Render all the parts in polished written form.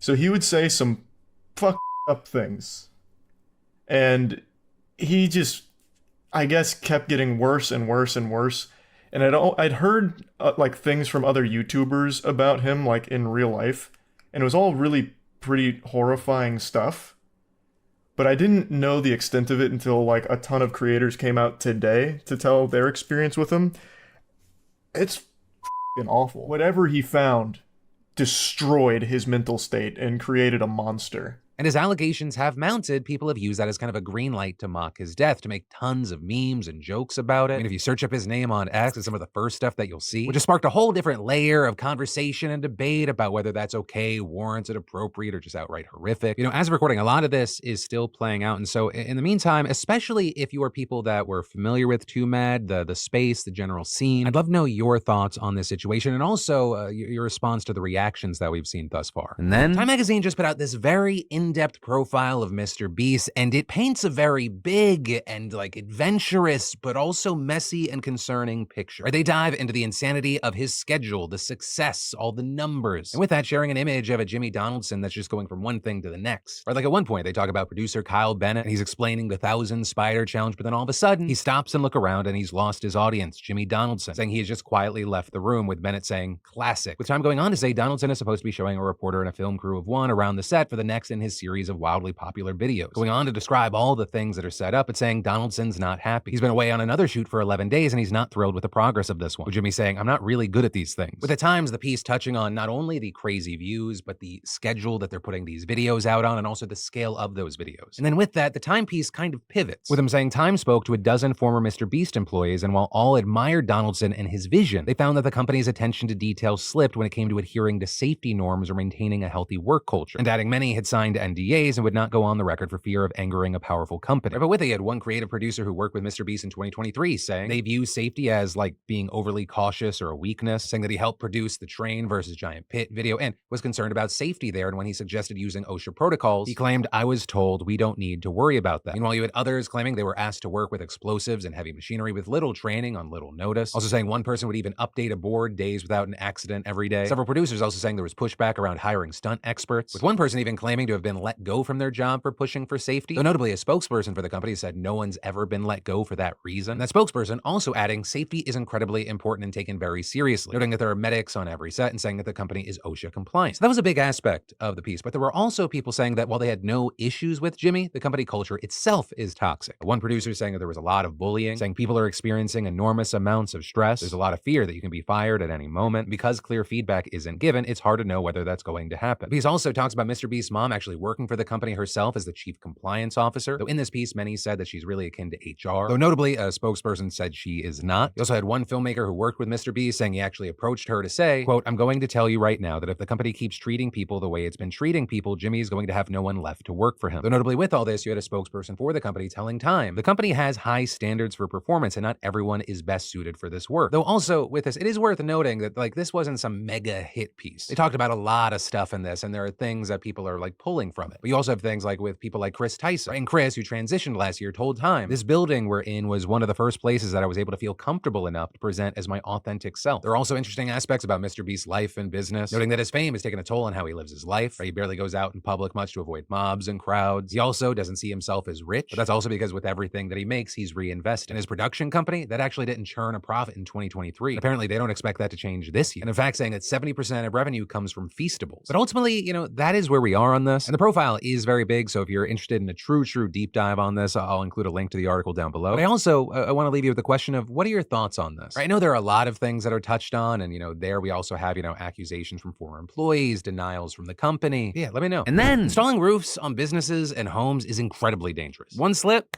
So he would say some fuck up things. And he just, I guess, kept getting worse and worse and worse. And I'd heard like things from other YouTubers about him, like in real life, and it was all really pretty horrifying stuff. But I didn't know the extent of it until like a ton of creators came out today to tell their experience with him. It's f***ing awful. Whatever he found destroyed his mental state and created a monster. And as allegations have mounted, people have used that as kind of a green light to mock his death, to make tons of memes and jokes about it. I mean, if you search up his name on X, it's some of the first stuff that you'll see, which has sparked a whole different layer of conversation and debate about whether that's okay, warranted, appropriate, or just outright horrific. You know, as of recording, a lot of this is still playing out. And so in the meantime, especially if you are people that were familiar with Twomad, the space, the general scene, I'd love to know your thoughts on this situation, and also your response to the reactions that we've seen thus far. And then Time Magazine just put out this very in-depth profile of MrBeast, and it paints a very big and like adventurous, but also messy and concerning picture. Right? They dive into the insanity of his schedule, the success, all the numbers, and with that, sharing an image of a Jimmy Donaldson that's just going from one thing to the next. Right? Like at one point, they talk about producer Kyle Bennett, and he's explaining the 1,000 spider challenge, but then all of a sudden, he stops and look around, and he's lost his audience, Jimmy Donaldson, saying he has just quietly left the room, with Bennett saying, classic. With time going on to say Donaldson is supposed to be showing a reporter and a film crew of one around the set for the next in his series of wildly popular videos, going on to describe all the things that are set up and saying Donaldson's not happy. He's been away on another shoot for 11 days and he's not thrilled with the progress of this one, with Jimmy saying, I'm not really good at these things. With at times the piece touching on not only the crazy views, but the schedule that they're putting these videos out on, and also the scale of those videos. And then with that, the Time piece kind of pivots, with him saying Time spoke to a dozen former MrBeast employees, and while all admired Donaldson and his vision, they found that the company's attention to detail slipped when it came to adhering to safety norms or maintaining a healthy work culture, and adding many had signed NDAs and would not go on the record for fear of angering a powerful company. But with it, you had one creative producer who worked with MrBeast in 2023 saying they view safety as like being overly cautious or a weakness, saying that he helped produce the Train versus Giant Pit video and was concerned about safety there, and when he suggested using OSHA protocols, he claimed, I was told we don't need to worry about that. Meanwhile, you had others claiming they were asked to work with explosives and heavy machinery with little training on little notice, also saying one person would even update a board days without an accident every day. Several producers also saying there was pushback around hiring stunt experts, with one person even claiming to have been let go from their job for pushing for safety, though notably a spokesperson for the company said no one's ever been let go for that reason. And that spokesperson also adding safety is incredibly important and taken very seriously, noting that there are medics on every set and saying that the company is OSHA compliant. So that was a big aspect of the piece, but there were also people saying that while they had no issues with Jimmy, the company culture itself is toxic. One producer saying that there was a lot of bullying, saying people are experiencing enormous amounts of stress. There's a lot of fear that you can be fired at any moment. Because clear feedback isn't given, it's hard to know whether that's going to happen. The piece also talks about MrBeast's mom actually working for the company herself as the chief compliance officer, though in this piece, many said that she's really akin to HR, though notably, a spokesperson said she is not. You also had one filmmaker who worked with MrBeast saying he actually approached her to say, quote, I'm going to tell you right now that if the company keeps treating people the way it's been treating people, Jimmy is going to have no one left to work for him. Though notably with all this, you had a spokesperson for the company telling Time, the company has high standards for performance and not everyone is best suited for this work. Though also with this, it is worth noting that like this wasn't some mega hit piece. They talked about a lot of stuff in this, and there are things that people are like pulling from it. But you also have things like with people like Chris Tyson. And Chris, who transitioned last year, told Time, this building we're in was one of the first places that I was able to feel comfortable enough to present as my authentic self. There are also interesting aspects about MrBeast's life and business, noting that his fame has taken a toll on how he lives his life. He barely goes out in public much to avoid mobs and crowds. He also doesn't see himself as rich, but that's also because with everything that he makes, he's reinvested. In his production company, that actually didn't churn a profit in 2023. Apparently, they don't expect that to change this year. And in fact, saying that 70% of revenue comes from Feastables. But ultimately, you know, that is where we are on this. And the profile is very big, so if you're interested in a true deep dive on this, I'll include a link to the article down below. But I also I want to leave you with the question of, what are your thoughts on this? Right? I know there are a lot of things that are touched on, and, you know, there we also have, you know, accusations from former employees, denials from the company. Yeah, let me know. And then, installing roofs on businesses and homes is incredibly dangerous. One slip,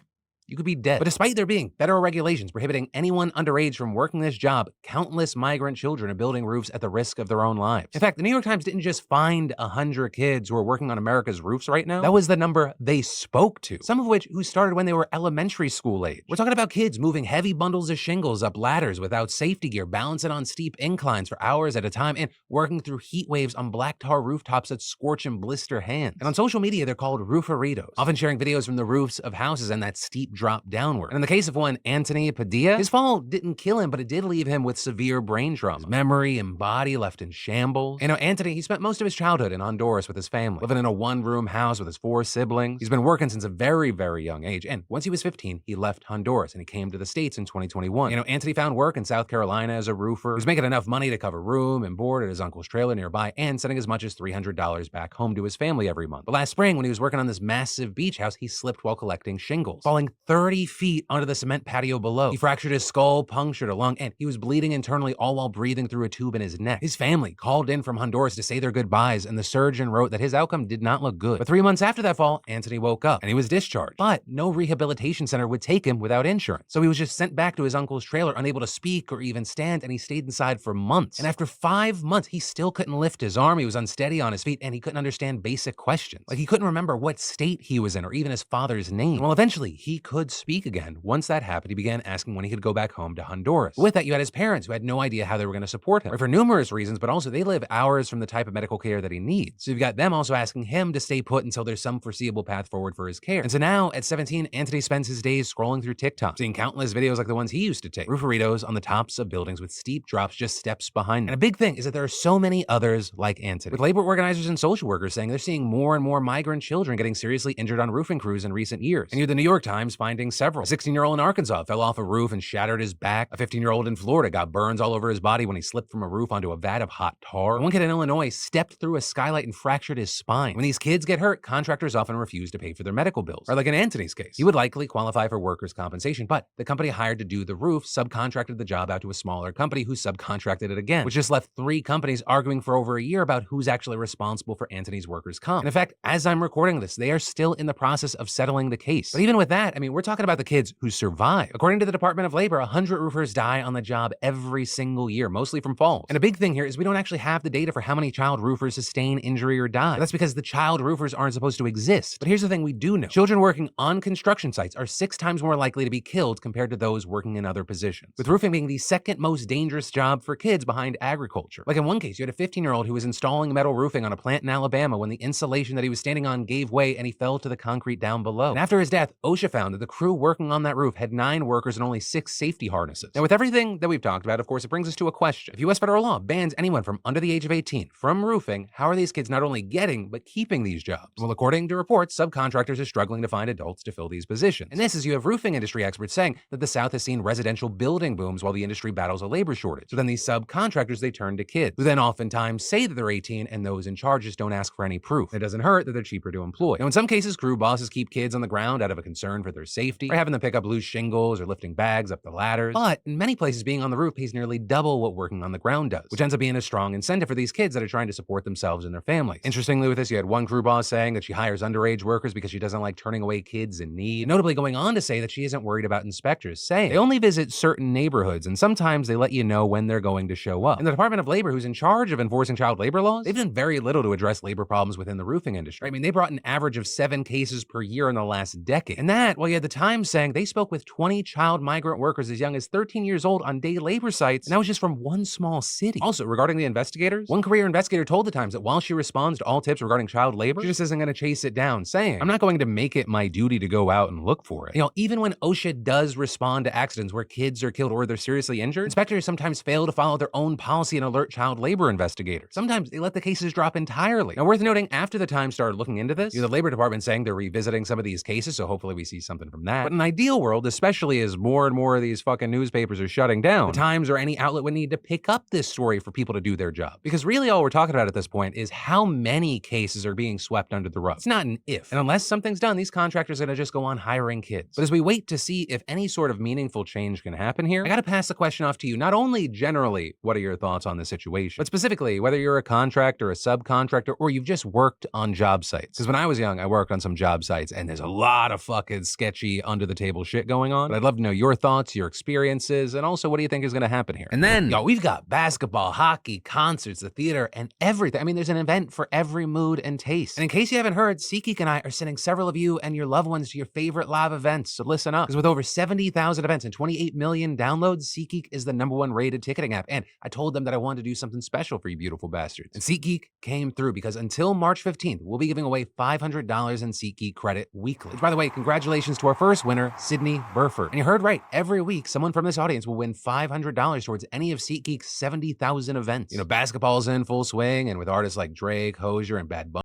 you could be dead. But despite there being federal regulations prohibiting anyone underage from working this job, countless migrant children are building roofs at the risk of their own lives. In fact, the New York Times didn't just find 100 kids who are working on America's roofs right now. That was the number they spoke to, some of which who started when they were elementary school age. We're talking about kids moving heavy bundles of shingles up ladders without safety gear, balancing on steep inclines for hours at a time, and working through heat waves on black tar rooftops that scorch and blister hands. And on social media, they're called rooferitos, often sharing videos from the roofs of houses and that steep steep drop downward. And in the case of one Anthony Padilla, his fall didn't kill him, but it did leave him with severe brain trauma. His memory and body left in shambles. You know, Anthony, he spent most of his childhood in Honduras with his family, living in a one-room house with his 4 siblings. He's been working since a very, very young age, and once he was 15, he left Honduras and he came to the States in 2021. You know, Anthony found work in South Carolina as a roofer. He was making enough money to cover room and board at his uncle's trailer nearby and sending as much as $300 back home to his family every month. But last spring, when he was working on this massive beach house, he slipped while collecting shingles, falling 30 feet onto the cement patio below. He fractured his skull, punctured a lung, and he was bleeding internally, all while breathing through a tube in his neck. His family called in from Honduras to say their goodbyes, and the surgeon wrote that his outcome did not look good. But 3 months after that fall, Anthony woke up and he was discharged. But no rehabilitation center would take him without insurance. So he was just sent back to his uncle's trailer, unable to speak or even stand, and he stayed inside for months. And after 5 months, he still couldn't lift his arm, he was unsteady on his feet, and he couldn't understand basic questions. Like, he couldn't remember what state he was in or even his father's name. Well, eventually, he could speak again. Once that happened, he began asking when he could go back home to Honduras. With that, you had his parents who had no idea how they were going to support him, right, for numerous reasons, but also they live hours from the type of medical care that he needs. So you've got them also asking him to stay put until there's some foreseeable path forward for his care. And so now, at 17, Anthony spends his days scrolling through TikTok, seeing countless videos like the ones he used to take. Rooferitos on the tops of buildings with steep drops just steps behind them. And a big thing is that there are so many others like Anthony, with labor organizers and social workers saying they're seeing more and more migrant children getting seriously injured on roofing crews in recent years. And you have the New York Times finding several. A 16-year-old in Arkansas fell off a roof and shattered his back. A 15-year-old in Florida got burns all over his body when he slipped from a roof onto a vat of hot tar. One kid in Illinois stepped through a skylight and fractured his spine. When these kids get hurt, contractors often refuse to pay for their medical bills. Or like in Anthony's case, he would likely qualify for workers' compensation, but the company hired to do the roof subcontracted the job out to a smaller company who subcontracted it again, which just left 3 companies arguing for over a year about who's actually responsible for Anthony's workers' comp. And in fact, as I'm recording this, they are still in the process of settling the case. But even with that, I mean, we're talking about the kids who survive. According to the Department of Labor, 100 roofers die on the job every single year, mostly from falls. And a big thing here is we don't actually have the data for how many child roofers sustain injury or die. That's because the child roofers aren't supposed to exist. But here's the thing we do know. Children working on construction sites are 6 times more likely to be killed compared to those working in other positions, with roofing being the second most dangerous job for kids behind agriculture. Like in one case, you had a 15-year-old who was installing metal roofing on a plant in Alabama when the insulation that he was standing on gave way and he fell to the concrete down below. And after his death, OSHA found that the crew working on that roof had 9 workers and only 6 safety harnesses. Now, with everything that we've talked about, of course, it brings us to a question. If U.S. federal law bans anyone from under the age of 18 from roofing, how are these kids not only getting, but keeping these jobs? Well, according to reports, subcontractors are struggling to find adults to fill these positions. And this is you have roofing industry experts saying that the South has seen residential building booms while the industry battles a labor shortage. So then these subcontractors, they turn to kids, who then oftentimes say that they're 18 and those in charge just don't ask for any proof. It doesn't hurt that they're cheaper to employ. Now, in some cases, crew bosses keep kids on the ground out of a concern for their safety, or having them pick up loose shingles or lifting bags up the ladders. But in many places, being on the roof pays nearly double what working on the ground does, which ends up being a strong incentive for these kids that are trying to support themselves and their families. Interestingly, with this, you had one crew boss saying that she hires underage workers because she doesn't like turning away kids in need, notably going on to say that she isn't worried about inspectors, saying they only visit certain neighborhoods and sometimes they let you know when they're going to show up. And the Department of Labor, who's in charge of enforcing child labor laws, they've done very little to address labor problems within the roofing industry. I mean, they brought an average of 7 cases per year in the last decade. And that, well, you had the Times saying they spoke with 20 child migrant workers as young as 13 years old on day labor sites, and that was just from one small city. Also, regarding the investigators, one career investigator told the Times that while she responds to all tips regarding child labor, she just isn't going to chase it down, saying, I'm not going to make it my duty to go out and look for it. You know, even when OSHA does respond to accidents where kids are killed or they're seriously injured, inspectors sometimes fail to follow their own policy and alert child labor investigators. Sometimes they let the cases drop entirely. Now, worth noting, after the Times started looking into this, the Labor Department saying they're revisiting some of these cases, so hopefully we see something from that. But in an ideal world, especially as more and more of these fucking newspapers are shutting down, the Times or any outlet would need to pick up this story for people to do their job. Because really all we're talking about at this point is how many cases are being swept under the rug. It's not an if. And unless something's done, these contractors are going to just go on hiring kids. But as we wait to see if any sort of meaningful change can happen here, I gotta pass the question off to you. Not only generally, what are your thoughts on the situation, but specifically, whether you're a contractor, a subcontractor, or you've just worked on job sites. Because when I was young, I worked on some job sites, and there's a lot of fucking sketchy, under-the-table shit going on. But I'd love to know your thoughts, your experiences, and also what do you think is gonna happen here? And then, yo, we've got basketball, hockey, concerts, the theater, and everything. I mean, there's an event for every mood and taste. And in case you haven't heard, SeatGeek and I are sending several of you and your loved ones to your favorite live events, so listen up. Because with over 70,000 events and 28 million downloads, SeatGeek is the #1 rated ticketing app. And I told them that I wanted to do something special for you beautiful bastards. And SeatGeek came through because until March 15th, we'll be giving away $500 in SeatGeek credit weekly. Which, by the way, congratulations to our our first winner, Sydney Burford. And you heard right, every week, someone from this audience will win $500 towards any of SeatGeek's 70,000 events. You know, basketball's in full swing, and with artists like Drake, Hozier, and Bad Bunny,